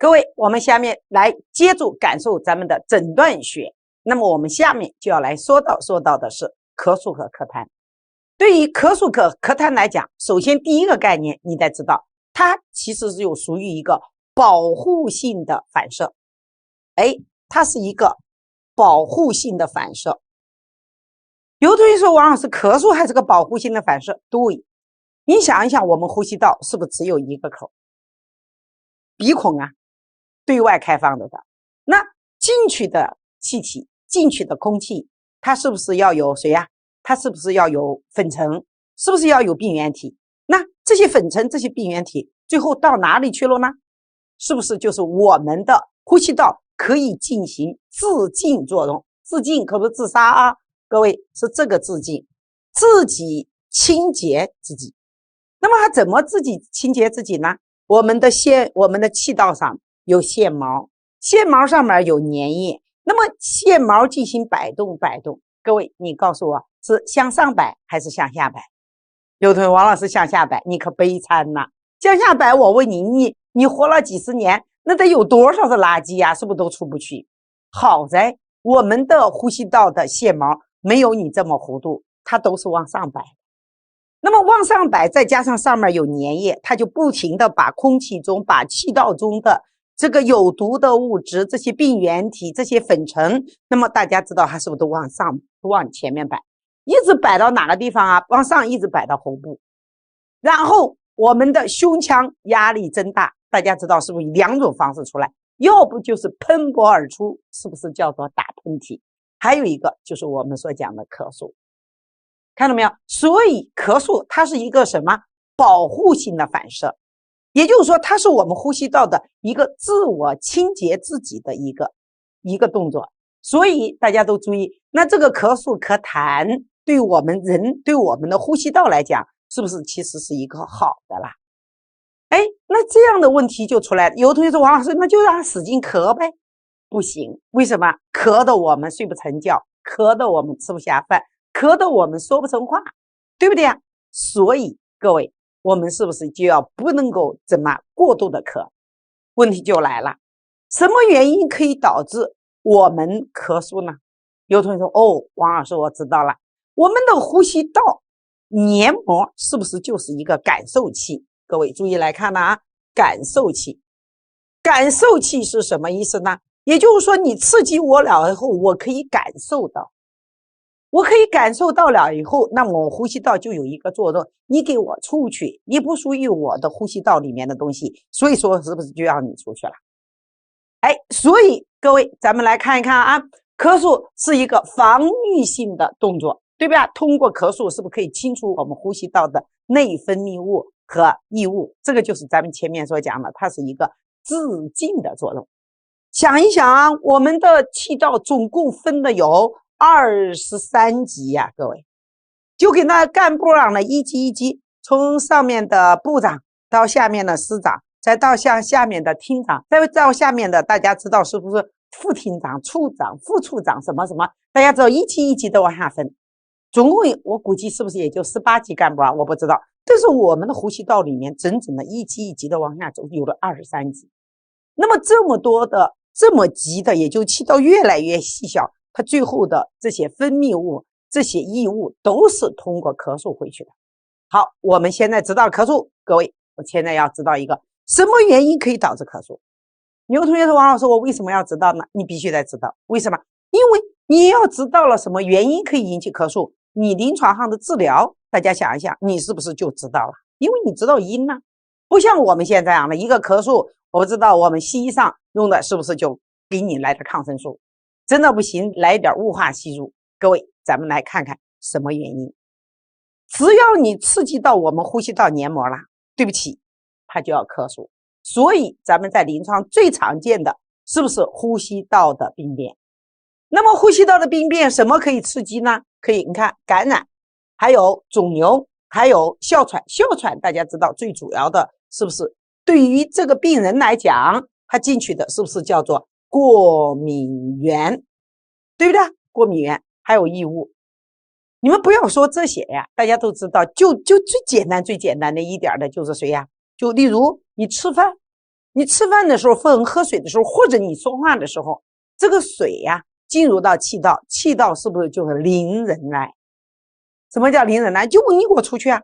各位，我们下面来接着感受咱们的诊断学。那么我们下面就要来说到的是咳嗽和咳痰。对于咳嗽和咳痰来讲，首先第一个概念你得知道，它其实是有属于一个保护性的反射。它是一个保护性的反射。有同学说王老师，咳嗽还是个保护性的反射？对，你想一想，我们呼吸道是不是只有一个口？鼻孔啊，对外开放的。那进去的气体，进去的空气，它是不是要有谁呀？它是不是要有粉尘？是不是要有病原体？那这些粉尘，这些病原体最后到哪里去了呢？是不是就是我们的呼吸道可以进行自净作用？自净可不是自杀啊，各位，是这个自净，自己清洁自己。那么它怎么自己清洁自己呢？我们的气道上有腺毛，腺毛上面有粘液，那么腺毛进行摆动。各位，你告诉我是向上摆还是向下摆？有同学王老师向下摆，你可悲惨呐！向下摆，我问你，你活了几十年，那得有多少的垃圾呀？是不是都出不去？好在我们的呼吸道的腺毛没有你这么糊涂，它都是往上摆。那么往上摆，再加上上面有粘液，它就不停的把空气中、把气道中的这个有毒的物质、这些病原体、这些粉尘，那么大家知道它是不是都往上、都往前面摆，一直摆到哪个地方啊？往上一直摆到喉部，然后我们的胸腔压力增大，大家知道是不是以两种方式出来？要不就是喷薄而出，是不是叫做打喷嚏？还有一个就是我们所讲的咳嗽。看到没有？所以咳嗽它是一个什么？保护性的反射，也就是说它是我们呼吸道的一个自我清洁自己的一个动作。所以大家都注意，那这个咳嗽咳痰对我们人对我们的呼吸道来讲，是不是其实是一个好的啦？那这样的问题就出来了。有同学说王老师，那就让他使劲咳呗。不行，为什么？咳的我们睡不成觉，咳的我们吃不下饭，咳的我们说不成话，对不对呀？所以各位，我们是不是就要不能够怎么过度的咳？问题就来了，什么原因可以导致我们咳嗽呢？有同学说王老师我知道了，我们的呼吸道黏膜是不是就是一个感受器？各位注意来看啊，感受器。感受器是什么意思呢？也就是说你刺激我了以后，我可以感受到，我可以感受到了以后，那么我呼吸道就有一个作用，你给我出去，你不属于我的呼吸道里面的东西，所以说是不是就让你出去了？所以各位咱们来看一看啊，咳嗽是一个防御性的动作，对吧？通过咳嗽是不是可以清除我们呼吸道的内分泌物和异物？这个就是咱们前面所讲的，它是一个自净的作用。想一想啊，我们的气道总共分的有23级呀，各位，就给那干部上的一级一级，从上面的部长到下面的师长，再到下面的厅长，再到下面的大家知道是不是副厅长、处长、副处长什么什么？大家知道一级一级的往下分，总共我估计是不是也就18级干部啊？我不知道。但是我们的呼吸道里面整整的一级一级的往下走，有了23级。那么这么多的这么急的，也就气道越来越细小，它最后的这些分泌物、这些异物都是通过咳嗽回去的。好，我们现在知道咳嗽，各位，我现在要知道一个什么原因可以导致咳嗽。有同学说王老师，我为什么要知道呢？你必须得知道，为什么？因为你要知道了什么原因可以引起咳嗽，你临床上的治疗，大家想一想，你是不是就知道了？因为你知道因呢，不像我们现在这样的一个咳嗽，我不知道我们西医上用的是不是就给你来点抗生素，真的不行来一点雾化吸入。各位咱们来看看什么原因。只要你刺激到我们呼吸道黏膜了，对不起，它就要咳嗽。所以咱们在临床最常见的是不是呼吸道的病变？那么呼吸道的病变什么可以刺激呢？可以你看感染，还有肿瘤，还有哮喘。哮喘大家知道最主要的是不是对于这个病人来讲，他进去的是不是叫做过敏源，对不对？过敏源还有异物。你们不要说这些呀，大家都知道，就最简单的一点的就是谁呀？就例如你吃饭，你吃饭的时候分喝水的时候，或者你说话的时候，这个水呀进入到气道，气道是不是就是邻人来？什么叫邻人来？就你给我出去啊！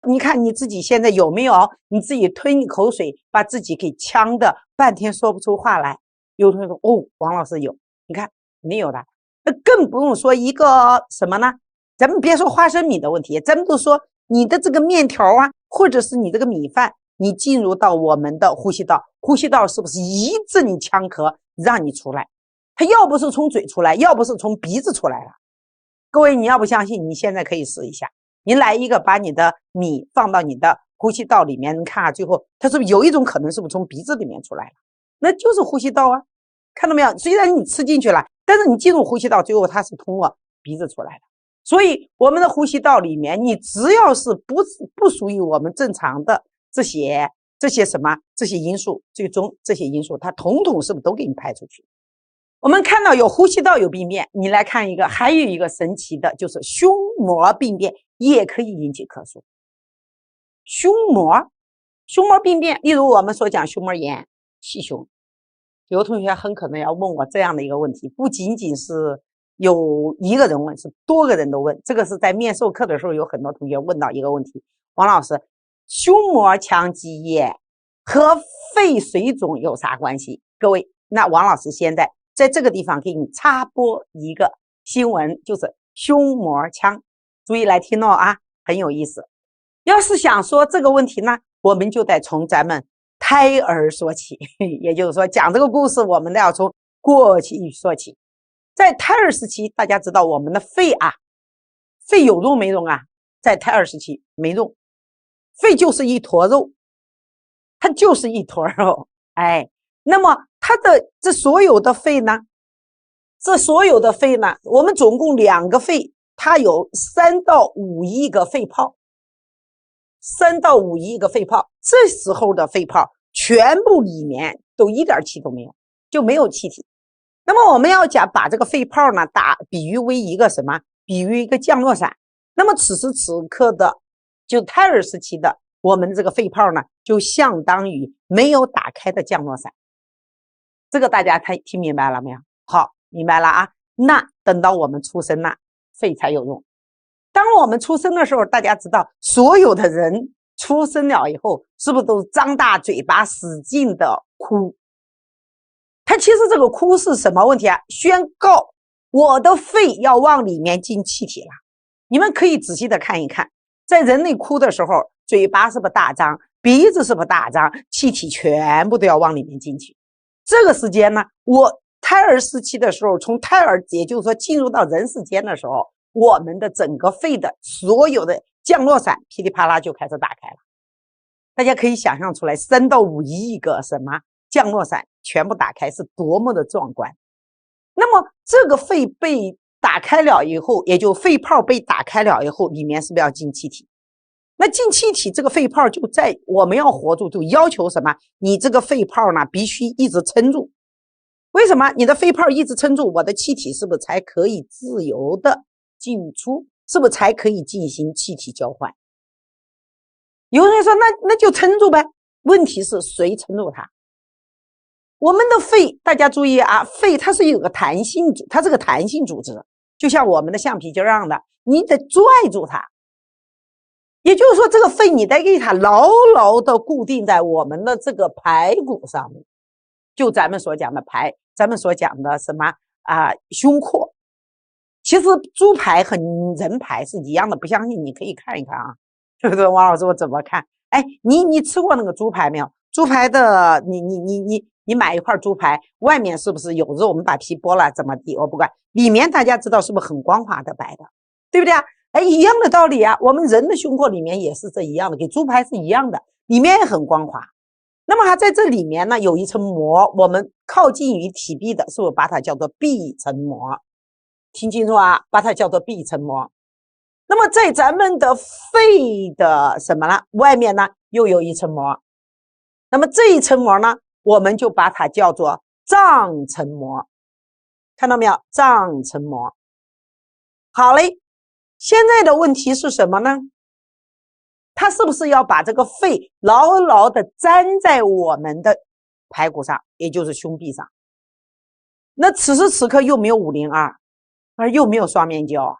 你看你自己现在有没有你自己吞一口水，把自己给呛的半天说不出话来？有同学说哦，王老师有，你看没有的，那更不用说一个什么呢？咱们别说花生米的问题，咱们都说你的这个面条啊，或者是你这个米饭，你进入到我们的呼吸道，呼吸道是不是一直你呛咳让你出来？它要不是从嘴出来，要不是从鼻子出来了。各位，你要不相信，你现在可以试一下。你来一个，把你的米放到你的呼吸道里面，你看啊，最后它是不是有一种可能是不是从鼻子里面出来了？那就是呼吸道啊，看到没有？虽然你吃进去了，但是你进入呼吸道，最后它是通过鼻子出来的。所以我们的呼吸道里面，你只要是不属于我们正常的这些什么这些因素，最终这些因素它统统是不是都给你排出去？我们看到有呼吸道有病变，你来看一个，还有一个神奇的就是胸膜病变也可以引起咳嗽。胸膜病变，例如我们所讲胸膜炎、气胸，有同学很可能要问我这样的一个问题，不仅仅是有一个人问，是多个人都问。这个是在面授课的时候有很多同学问到一个问题，王老师，胸膜腔积液和肺水肿有啥关系？各位，那王老师现在这个地方给你插播一个新闻，就是胸膜腔，注意来听哦啊，很有意思。要是想说这个问题呢，我们就得从咱们胎儿说起，也就是说讲这个故事，我们都要从过去说起。在胎儿时期，大家知道我们的肺啊，肺有用没用啊？在胎儿时期没用，肺就是一坨肉，它就是一坨肉，哎，那么它的这所有的肺呢，我们总共2个肺，它有3到5亿个肺泡，3到5亿个肺泡，这时候的肺泡全部里面都一点气都没有，就没有气体。那么我们要把这个肺泡呢比喻为一个什么？比喻一个降落伞。那么此时此刻的就胎儿时期的我们这个肺泡呢，就相当于没有打开的降落伞。这个大家听明白了没有？好，明白了啊。那等到我们出生了，肺才有用。当我们出生的时候，大家知道所有的人出生了以后，是不是都张大嘴巴使劲的哭？他其实这个哭是什么问题啊？宣告我的肺要往里面进气体了。你们可以仔细的看一看，在人类哭的时候，嘴巴是不是大张，鼻子是不是大张，气体全部都要往里面进去。这个时间呢，我胎儿时期的时候，从胎儿也就是说进入到人世间的时候，我们的整个肺的所有的降落伞噼里啪啦就开始打开了。大家可以想象出来，3到5亿个什么降落伞全部打开是多么的壮观。那么这个肺被打开了以后，也就肺泡被打开了以后，里面是不是要进气体？那进气体，这个肺泡就在我们要活住，就要求什么？你这个肺泡呢必须一直撑住。为什么？你的肺泡一直撑住，我的气体是不是才可以自由的进出？是不是才可以进行气体交换？有人说那就撑住呗。问题是谁撑住它？我们的肺，大家注意啊，肺它是有个弹性，它是个弹性组织，就像我们的橡皮筋一样的，你得拽住它。也就是说，这个肺你得给它牢牢的固定在我们的这个排骨上面，就咱们所讲的咱们所讲的什么胸廓。其实猪排和人排是一样的，不相信你可以看一看啊。对不对？王老师，我怎么看？哎，你吃过那个猪排没有？猪排的，你买一块猪排，外面是不是有肉？我们把皮剥了，怎么地？我不管，里面大家知道是不是很光滑的白的，对不对啊？哎，一样的道理啊，我们人的胸廓里面也是这一样的，跟猪排是一样的，里面也很光滑。那么它在这里面呢，有一层膜，我们靠近于体壁的，是不是把它叫做壁层膜？听清楚啊，把它叫做壁层膜。那么在咱们的肺的什么呢？外面呢又有一层膜。那么这一层膜呢，我们就把它叫做脏层膜。看到没有？脏层膜。好嘞，现在的问题是什么呢？它是不是要把这个肺牢牢的粘在我们的排骨上，也就是胸壁上。那此时此刻又没有502，而又没有双面胶。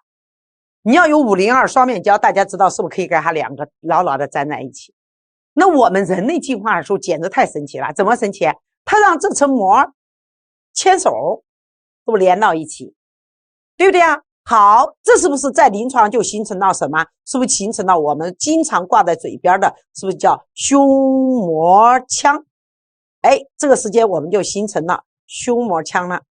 你要有502双面胶，大家知道是不是可以给它2个牢牢的粘在一起？那我们人类进化的时候简直太神奇了，怎么神奇？它让这层膜牵手，是不是连到一起？对不对啊？好，这是不是在临床就形成到什么？是不是形成到我们经常挂在嘴边的，是不是叫胸膜腔？哎，这个时间我们就形成了胸膜腔了。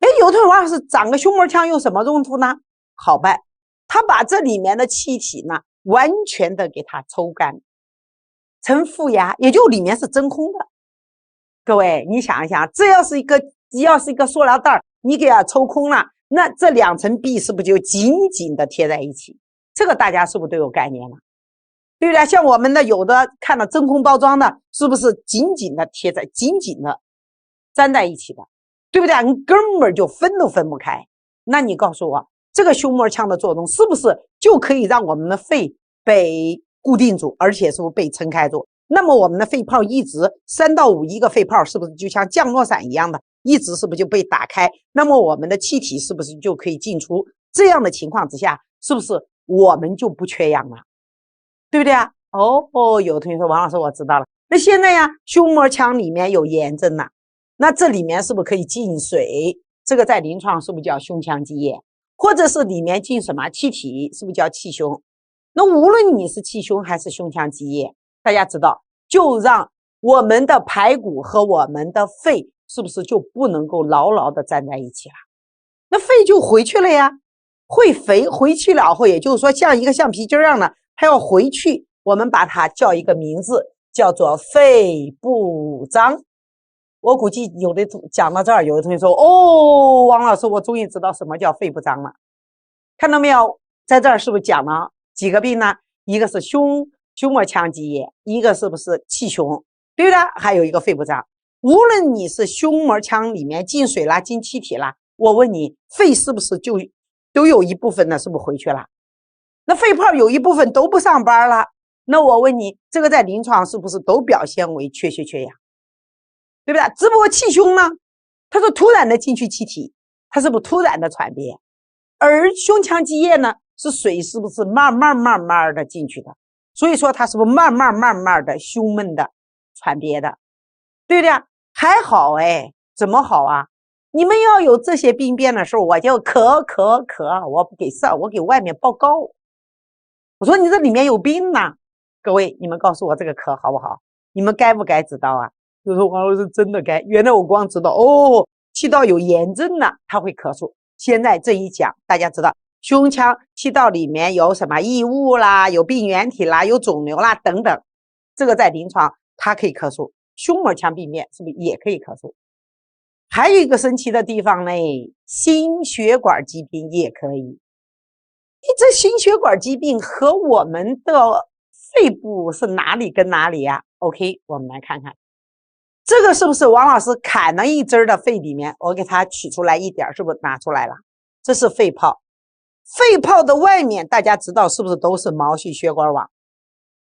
哎，有的王老师长个胸膜腔有什么用途呢？好办，他把这里面的气体呢完全的给它抽干，成负压，也就里面是真空的。各位，你想一想，这要是一个塑料袋，你给它抽空了，那这2层壁是不是就紧紧的贴在一起？这个大家是不是都有概念了？对不对？像我们的有的看到真空包装的，是不是紧紧的贴在、紧紧的粘在一起的？对不对？你根本就分都分不开。那你告诉我，这个胸膜腔的作用是不是就可以让我们的肺被固定住，而且是不是被撑开住？那么我们的肺泡一直3到5一个肺泡，是不是就像降落伞一样的，一直是不是就被打开？那么我们的气体是不是就可以进出？这样的情况之下，是不是我们就不缺氧了？对不对啊？有同学说王老师我知道了。那现在呀，胸膜腔里面有炎症了，那这里面是不是可以进水？这个在临床是不是叫胸腔积液？或者是里面进什么气体，是不是叫气胸？那无论你是气胸还是胸腔积液，大家知道，就让我们的排骨和我们的肺是不是就不能够牢牢的粘在一起了？那肺就回去了呀，会回去了后，也就是说像一个橡皮筋一样的，它要回去，我们把它叫一个名字，叫做肺部张。我估计有的讲到这儿，有的同学说王老师我终于知道什么叫肺部张了。看到没有，在这儿是不是讲了几个病呢？一个是胸膜腔积液，一个是不是气胸，对不对？还有一个肺部张。无论你是胸膜腔里面进水啦，进气体啦，我问你，肺是不是就都有一部分呢？是不是回去了？那肺泡有一部分都不上班了，那我问你，这个在临床是不是都表现为缺血缺氧？对不对？只不过气胸呢，它是突然的进去气体，它是不是突然的传别？而胸腔积液呢，是水是不是慢慢的进去的？所以说它是不是慢慢的胸闷的传别的？对不对？还好哎，怎么好啊？你们要有这些病变的时候，我就咳，我给外面报告，我说你这里面有病呢。各位，你们告诉我这个咳好不好？你们该不该知道啊？就说王老师真的该，原来我光知道气道有炎症了，它会咳嗽。现在这一讲，大家知道胸腔气道里面有什么异物啦，有病原体啦，有肿瘤啦等等，这个在临床它可以咳嗽。胸膜腔病变是不是也可以咳嗽？还有一个神奇的地方呢，心血管疾病也可以。这心血管疾病和我们的肺部是哪里跟哪里呀？OK， 我们来看看，这个是不是王老师砍了一针的肺里面，我给它取出来一点，是不是拿出来了？这是肺泡，肺泡的外面大家知道是不是都是毛细血管网，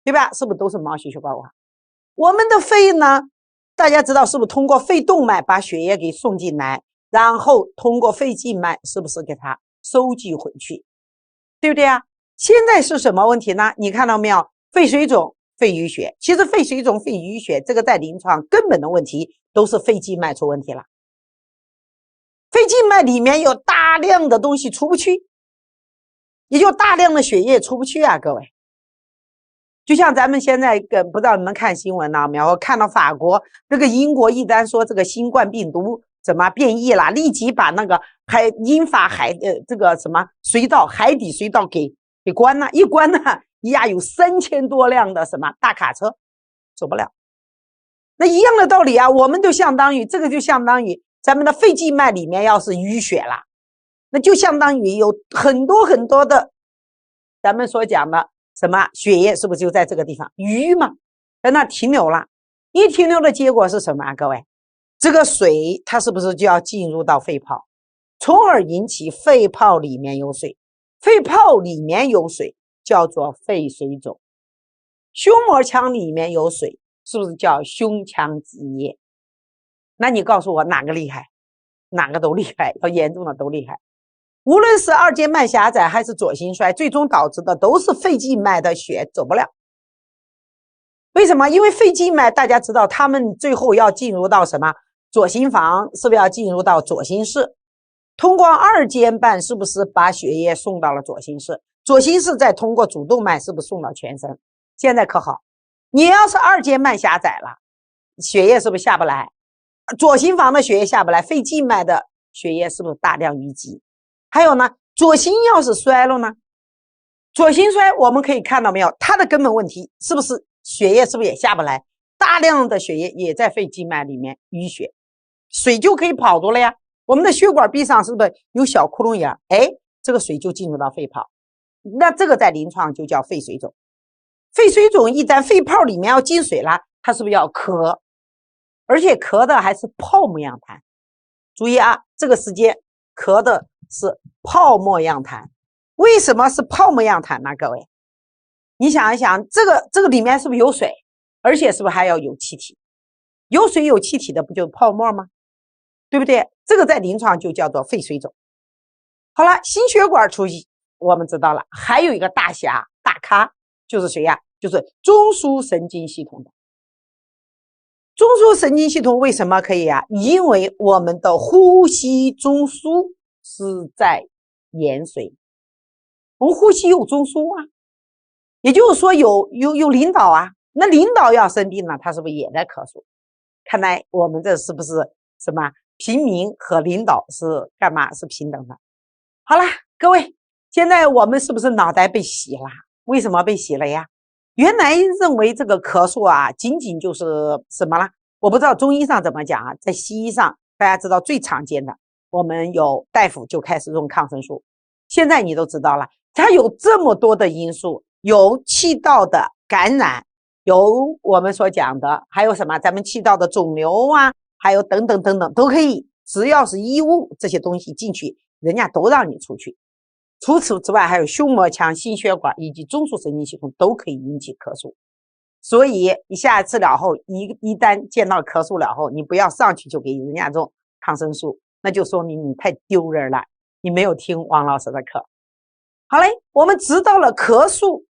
对吧？是不是都是毛细血管网？我们的肺呢，大家知道是不是通过肺动脉把血液给送进来，然后通过肺静脉是不是给它收集回去，对不对啊？现在是什么问题呢？你看到没有？肺水肿、肺淤血。其实肺水肿、肺淤血这个在临床根本的问题都是肺静脉出问题了。肺静脉里面有大量的东西出不去，也就大量的血液出不去啊，各位。就像咱们现在不知道你们看新闻了没有？看到法国这个英国一旦说这个新冠病毒怎么变异了，立即把那个英法这个什么隧道海底隧道给关了，一关呢，呀有3000多辆的什么大卡车走不了。那一样的道理啊，我们就相当于这个就相当于咱们的肺静脉里面要是淤血了，那就相当于有很多的咱们所讲的什么血液是不是就在这个地方淤嘛，在那停留了。一停留的结果是什么啊？各位，这个水它是不是就要进入到肺泡，从而引起肺泡里面有水，肺泡里面有水叫做肺水肿，胸膜腔里面有水是不是叫胸腔积液？那你告诉我哪个厉害？哪个都厉害，要严重的都厉害。无论是二尖瓣狭窄还是左心衰，最终导致的都是肺静脉的血走不了。为什么？因为肺静脉大家知道，他们最后要进入到什么？左心房，是不是要进入到左心室？通过二尖瓣是不是把血液送到了左心室？左心室再通过主动脉是不是送到全身？现在可好，你要是二尖瓣狭窄了，血液是不是下不来？左心房的血液下不来，肺静脉的血液是不是大量淤积？还有呢，左心要是衰了呢？左心衰我们可以看到没有，它的根本问题是不是血液是不是也下不来？大量的血液也在肺静脉里面淤血，水就可以跑多了呀。我们的血管壁上是不是有小窟窿眼？哎，这个水就进入到肺泡，那这个在临床就叫肺水肿。肺水肿一旦肺泡里面要进水了，它是不是要咳？而且咳的还是泡沫样痰。注意啊，这个时间咳的是泡沫样痰。为什么是泡沫样痰呢？各位，你想一想，这个里面是不是有水？而且是不是还要有气体？有水有气体的不就是泡沫吗？对不对？这个在临床就叫做肺水肿。好了，心血管出血我们知道了，还有一个大侠大咖，就是谁呀？就是中枢神经系统的。中枢神经系统为什么可以啊？因为我们的呼吸中枢是在延髓，我们呼吸有中枢啊，也就是说有领导啊。那领导要生病了，他是不是也在咳嗽？看来我们这是不是什么平民和领导是干嘛？是平等的。好了，各位，现在我们是不是脑袋被洗了？为什么被洗了呀？原来认为这个咳嗽啊，仅仅就是什么了？我不知道中医上怎么讲啊，在西医上大家知道最常见的，我们有大夫就开始用抗生素。现在你都知道了，它有这么多的因素，有气道的感染，有我们所讲的，还有什么咱们气道的肿瘤啊，还有等等等等都可以，只要是异物这些东西进去，人家都让你出去。除此之外，还有胸膜腔、心血管以及中枢神经系统都可以引起咳嗽。所以你下一次了后，一旦见到咳嗽了后，你不要上去就给人家这种抗生素，那就说明你太丢人了，你没有听王老师的课。好嘞，我们知道了咳嗽，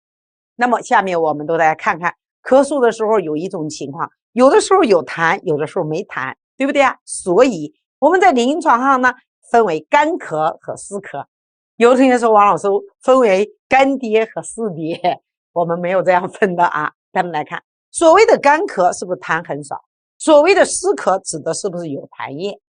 那么下面我们都来看看咳嗽的时候有一种情况，有的时候有痰，有的时候没痰，对不对啊？所以我们在临床上呢，分为干咳和湿咳。有同学说王老师分为干爹和湿爹，我们没有这样分的啊。咱们来看，所谓的干咳是不是痰很少？所谓的湿咳指的是不是有痰液？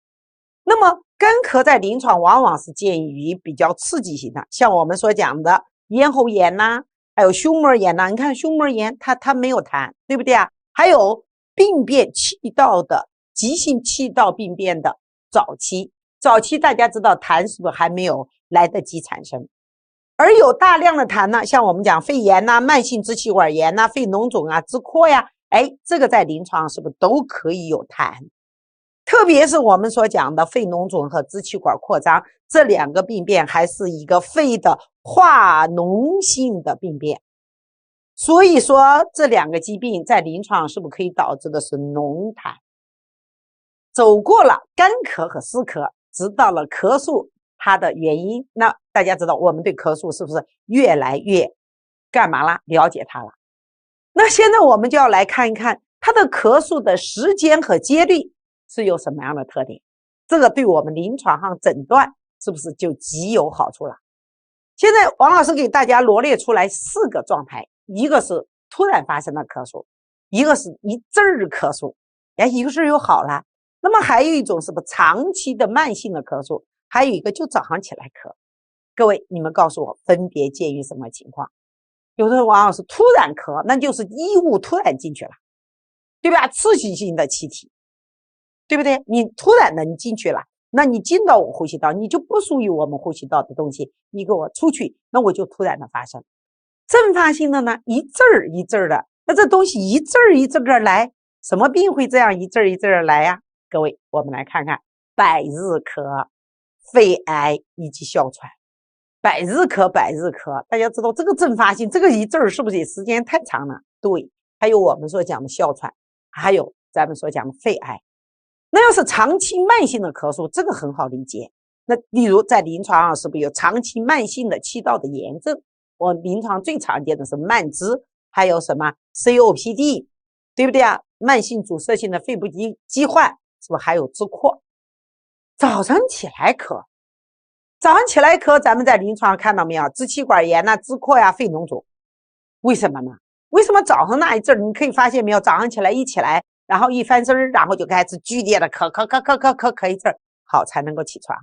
那么干咳在临床往往是见于比较刺激性的，像我们所讲的咽喉炎呐，还有胸膜炎呐。你看胸膜炎它没有痰，对不对啊？还有病变气道的急性气道病变的早期大家知道痰是不是还没有来得及产生？而有大量的痰呢，像我们讲肺炎呐、慢性支气管炎呐、肺脓肿啊、支扩呀，哎，这个在临床是不是都可以有痰？特别是我们所讲的肺脓肿和支气管扩张，这两个病变还是一个肺的化脓性的病变。所以说这两个疾病在临床是不是可以导致的是脓痰？走过了干咳和湿咳，知道了咳嗽它的原因，那大家知道我们对咳嗽是不是越来越干嘛了？了解它了。那现在我们就要来看一看它的咳嗽的时间和节律是有什么样的特点，这个对我们临床上诊断是不是就极有好处了？现在王老师给大家罗列出来4个状态，一个是突然发生的咳嗽，一个是一阵儿咳嗽，一个是又好了。那么还有一种是不是长期的慢性的咳嗽，还有一个就早上起来咳。各位你们告诉我分别介于什么情况？有的王老师突然咳，那就是异物突然进去了，对吧？刺激性的气体，对不对？你突然的你进去了，那你进到我呼吸道，你就不属于我们呼吸道的东西，你给我出去，那我就突然的发生。阵发性的呢，一阵儿一阵儿的，那这东西一阵儿一阵儿来，什么病会这样一阵儿一阵儿来呀？各位我们来看看百日咳、肺癌以及哮喘。百日咳，大家知道这个阵发性，这个一阵儿是不是也时间太长了？对，还有我们所讲的哮喘，还有咱们所讲的肺癌。那要是长期慢性的咳嗽，这个很好理解。那例如在临床上是不是有长期慢性的气道的炎症？我临床最常见的是慢支，还有什么 COPD， 对不对啊？慢性阻塞性的肺部疾患，是不是还有支扩？早上起来咳，咱们在临床上看到没有？支气管炎支扩呀，肺脓肿。为什么呢？为什么早上那一阵你可以发现没有？早上起来，然后一翻身，然后就开始剧烈的咳一阵，好才能够起床，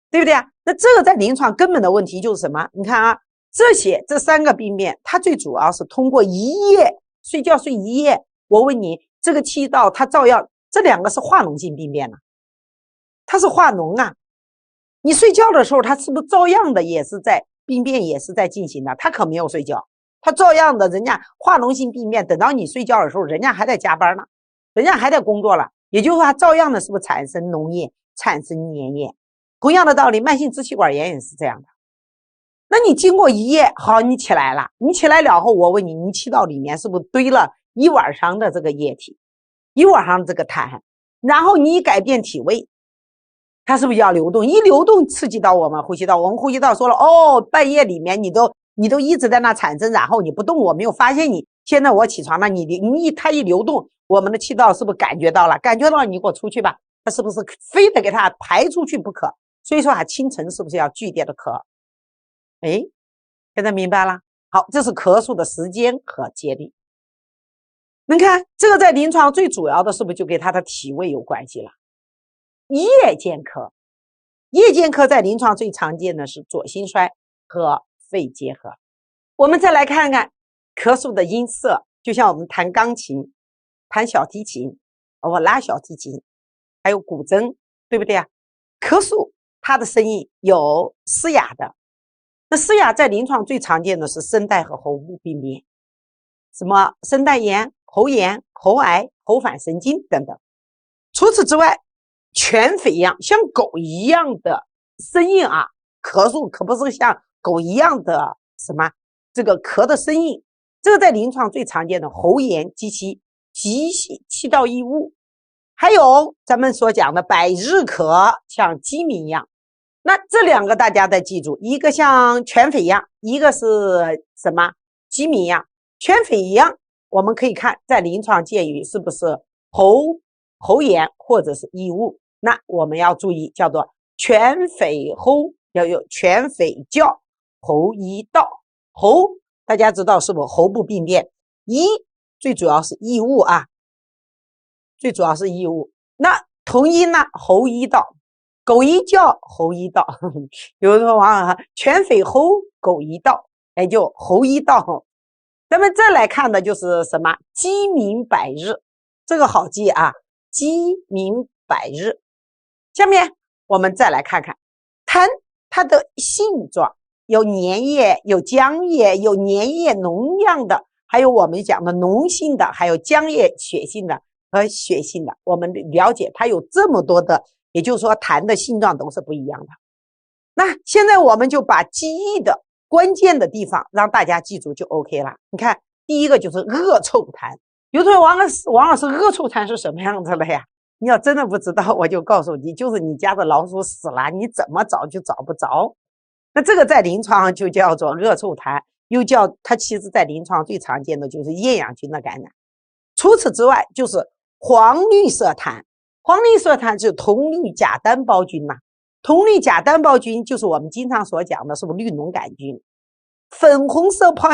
对不对啊？那这个在临床根本的问题就是什么？你看啊，这三个病变，它最主要是通过一夜睡觉睡一夜。我问你，这个气道它照样，这两个是化脓性病变呢，它是化脓啊。你睡觉的时候，它是不是照样的也是在病变也是在进行的？它可没有睡觉，它照样的，人家化脓性病变，等到你睡觉的时候，人家还在加班呢，人家还在工作了，也就是说它照样的是不是产生脓液，产生粘液？同样的道理，慢性支气管炎也是这样的。那你经过一夜，好，你起来了，你起来了后，我问你，你气道里面是不是堆了一晚上的这个液体，一晚上的这个痰，然后你改变体位，它是不是要流动？一流动刺激到我们呼吸道，我们呼吸道说了，哦，半夜里面你都一直在那产生，然后你不动，我没有发现你，现在我起床了，它一流动，我们的气道是不是感觉到了？感觉到了，你给我出去吧，它是不是非得给它排出去不可？所以说清晨是不是要剧烈的咳？哎，现在明白了。好，这是咳嗽的时间和节律。你看这个在临床最主要的是不是就跟它的体位有关系了？夜间咳在临床最常见的是左心衰和肺结核。我们再来看看咳嗽的音色，就像我们弹钢琴、弹小提琴，我拉小提琴，还有古筝，对不对啊？咳嗽它的声音有嘶哑的，那嘶哑在临床最常见的是声带和喉部病变，什么声带炎、喉炎、喉癌、喉返神经等等。除此之外，犬吠样像狗一样的声音啊，咳嗽可不是像狗一样的什么这个咳的声音，这个在临床最常见的喉炎及其急性气道异物，还有咱们所讲的百日咳，像鸡鸣一样。那这两个大家再记住，一个像犬吠一样，一个是什么鸡鸣一样。犬吠一样我们可以看在临床见于是不是喉炎或者是异物，那我们要注意叫做犬吠吼，要有犬吠叫，喉医道。喉大家知道是不是喉部病变，最主要是异物啊，最主要是异物。那同音呢，喉医道，狗一叫喉医道，有的网友犬吠吼狗一道，就喉医道。咱们再来看的就是什么鸡鸣百日，这个好记啊，鸡鸣百日。下面我们再来看看痰，它的性状有粘液，有浆液，有粘液脓样的，还有我们讲的脓性的，还有浆液血性的和血性的。我们了解它有这么多的，也就是说痰的性状都是不一样的。那现在我们就把记忆的关键的地方让大家记住就 OK 了。你看第一个就是恶臭痰，有的人王老师恶臭痰是什么样子的呀？你要真的不知道，我就告诉你，就是你家的老鼠死了，你怎么找就找不着。那这个在临床上就叫做恶臭痰，又叫它其实在临床最常见的就是厌氧菌的感染。除此之外就是黄绿色痰，黄绿色痰就是铜绿假单胞菌嘛，铜绿假单胞菌就是我们经常所讲的是不是绿脓杆菌。粉红色泡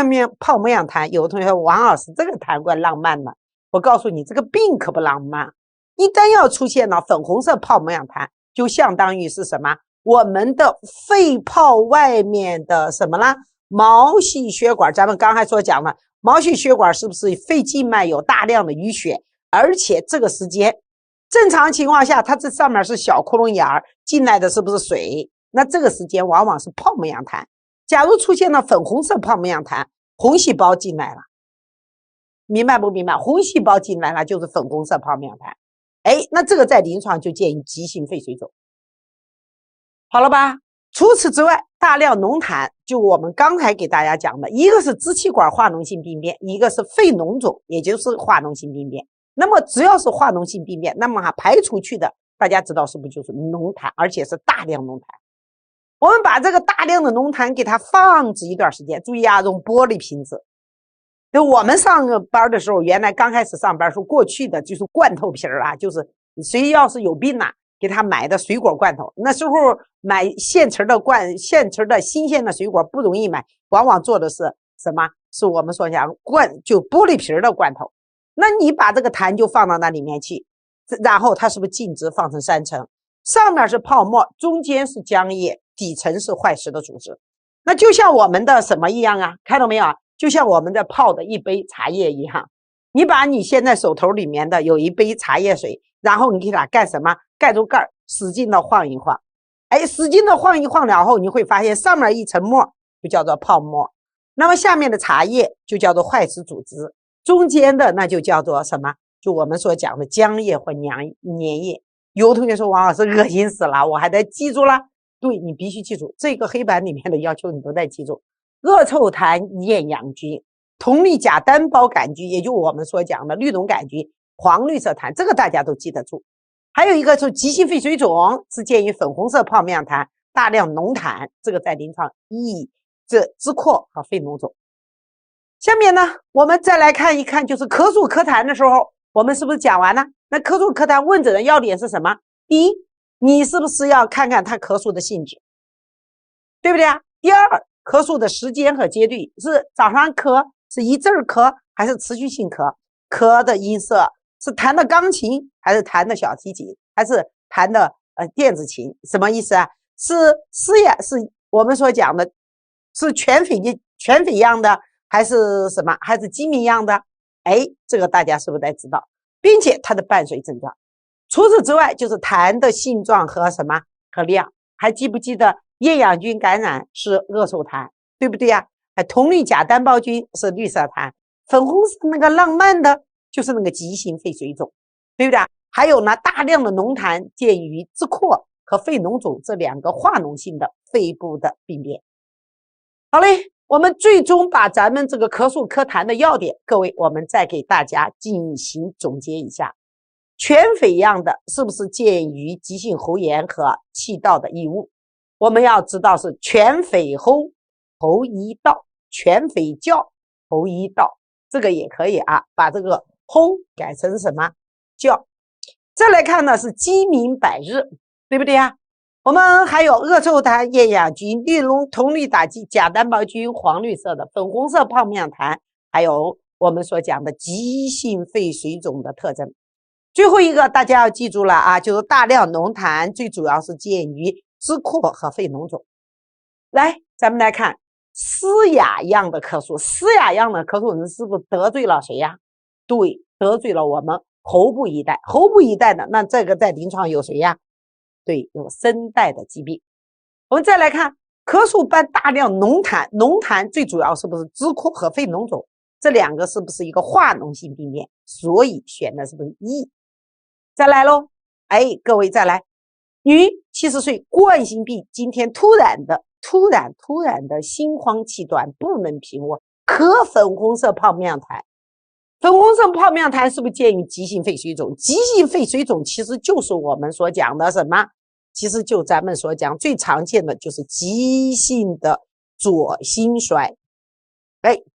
沫样痰，有的同学说王老师这个痰怪浪漫了，我告诉你这个病可不浪漫。一旦要出现了粉红色泡沫样痰，就相当于是什么？我们的肺泡外面的什么啦？毛细血管，咱们刚才所讲的毛细血管是不是肺静脉有大量的淤血？而且这个时间正常情况下，它这上面是小窟窿眼儿，进来的是不是水？那这个时间往往是泡沫样痰。假如出现了粉红色泡沫样痰，红细胞进来了，明白不明白？红细胞进来了就是粉红色泡沫样痰。那这个在临床就见于急性肺水肿。好了吧？除此之外，大量脓痰，就我们刚才给大家讲的，一个是支气管化脓性病变，一个是肺脓肿，也就是化脓性病变。那么只要是化脓性病变，那么排出去的，大家知道是不是就是脓痰，而且是大量脓痰。我们把这个大量的脓痰给它放置一段时间，注意啊，用玻璃瓶子。就我们上班的时候，原来刚开始上班时候，过去的就是罐头瓶啊，就是谁要是有病啊，给他买的水果罐头。那时候买现成的新鲜的水果不容易买，往往做的是什么？是我们说讲就玻璃瓶的罐头。那你把这个痰就放到那里面去，然后它是不是静置放成3层？上面是泡沫，中间是浆液，底层是坏死的组织。那就像我们的什么一样啊？看到没有啊？就像我们的泡的一杯茶叶一样，你把你现在手头里面的有一杯茶叶水，然后你给它干什么？盖住盖，使劲的晃一晃，使劲的晃一晃，然后你会发现上面一层沫就叫做泡沫，那么下面的茶叶就叫做坏死组织，中间的那就叫做什么？就我们所讲的浆液或粘液。有同学说王老师恶心死了，我还得记住了。对，你必须记住这个黑板里面的要求，你都得记住。恶臭痰厌氧菌、铜绿钾单胞杆菌，也就我们所讲的绿脓杆菌、黄绿色痰，这个大家都记得住。还有一个是急性肺水肿，是见于粉红色泡面痰、大量脓痰，这个在临床这支扩和肺脓肿。下面呢，我们再来看一看，就是咳嗽咳痰的时候，我们是不是讲完了？那咳嗽咳痰问诊的要点是什么？第一，你是不是要看看他咳嗽的性质，对不对啊？第二，咳嗽的时间和阶段，是早上咳，是一阵咳，还是持续性咳？咳的音色是弹的钢琴，还是弹的小提琴，还是弹的电子琴？什么意思啊？是我们所讲的，是全肺样的，还是什么？还是鸡鸣样的？这个大家是不是得知道？并且它的伴随症状。除此之外，就是痰的性状和什么和量。还记不记得厌氧菌感染是恶臭痰，对不对呀？铜绿钾单胞菌是绿色痰，粉红色那个浪漫的就是那个急性肺水肿，对不对？还有呢，大量的脓痰见于支扩和肺脓肿这2个化脓性的肺部的病变。好嘞，我们最终把咱们这个咳嗽咳痰的要点，各位我们再给大家进行总结一下。全肺样的是不是见于急性喉炎和气道的异物？我们要知道是全肺吼喉一道，全肺叫喉一道，这个也可以啊，把这个吼改成什么叫。再来看呢是鸡鸣百日，对不对啊？我们还有恶臭痰、厌氧菌、铜绿钾单胞菌、黄绿色的粉红色泡面痰，还有我们所讲的急性肺水肿的特征。最后一个大家要记住了啊，就是大量脓痰，最主要是见于支扩和肺脓肿。来，咱们来看嘶哑样的咳嗽。嘶哑样的咳嗽人是不是得罪了谁呀？对，得罪了我们喉部一带。喉部一带的，那这个在临床有谁呀？对，有声带的疾病。我们再来看咳嗽伴大量脓痰，脓痰最主要是不是支扩和肺脓肿？这2个是不是一个化脓性病变？所以选的是不是E？再来咯，各位再来，女70岁冠心病，今天突然的心慌气短，不能平卧，咳粉红色泡面痰。粉红色泡面痰是不是见于急性肺水肿？急性肺水肿其实就是我们所讲的什么？其实就咱们所讲最常见的就是急性的左心衰。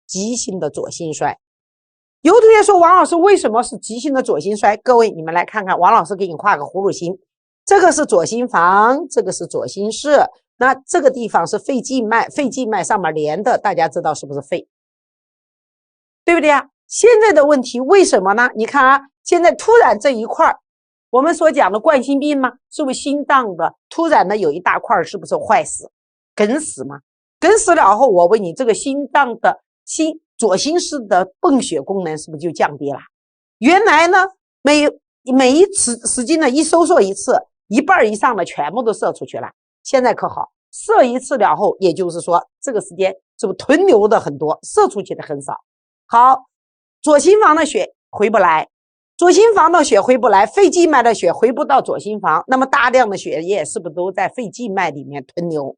急性的左心衰。有同学说王老师为什么是急性的左心衰？各位你们来看看，王老师给你画个葫芦心，这个是左心房，这个是左心室，那这个地方是肺静脉，肺静脉上面连的，大家知道是不是肺？对不对啊？现在的问题为什么呢？你看啊，现在突然这一块我们所讲的冠心病吗？是不是心脏的突然的有一大块是不是坏死梗死吗？梗死了后，我问你，这个心脏的左心室的泵血功能是不是就降低了？原来呢，每一次使劲的一收缩一次，一半以上的全部都射出去了。现在可好，射一次了后，也就是说这个时间是不是囤留的很多，射出去的很少。好，左心房的血回不来，左心房的血回不来，肺静脉的血回不到左心房，那么大量的血液是不是都在肺静脉里面囤留？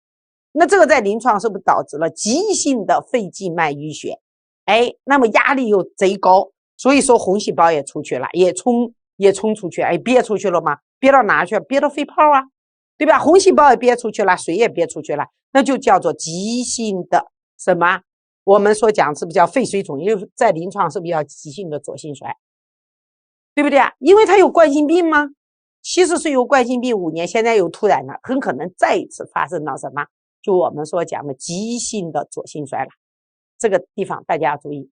那这个在临床是不是导致了急性的肺静脉淤血？那么压力又贼高，所以说红细胞也出去了，也冲出去，哎，憋出去了吗？憋到哪去？憋到肺泡啊，对吧？红细胞也憋出去了，水也憋出去了，那就叫做急性的什么？我们所讲是不是叫肺水肿？因为在临床是不是叫急性的左心衰？对不对啊？因为它有冠心病吗？70岁有冠心病5年，现在又突然了，很可能再一次发生到什么？就我们所讲的急性的左心衰了。这个地方大家要注意。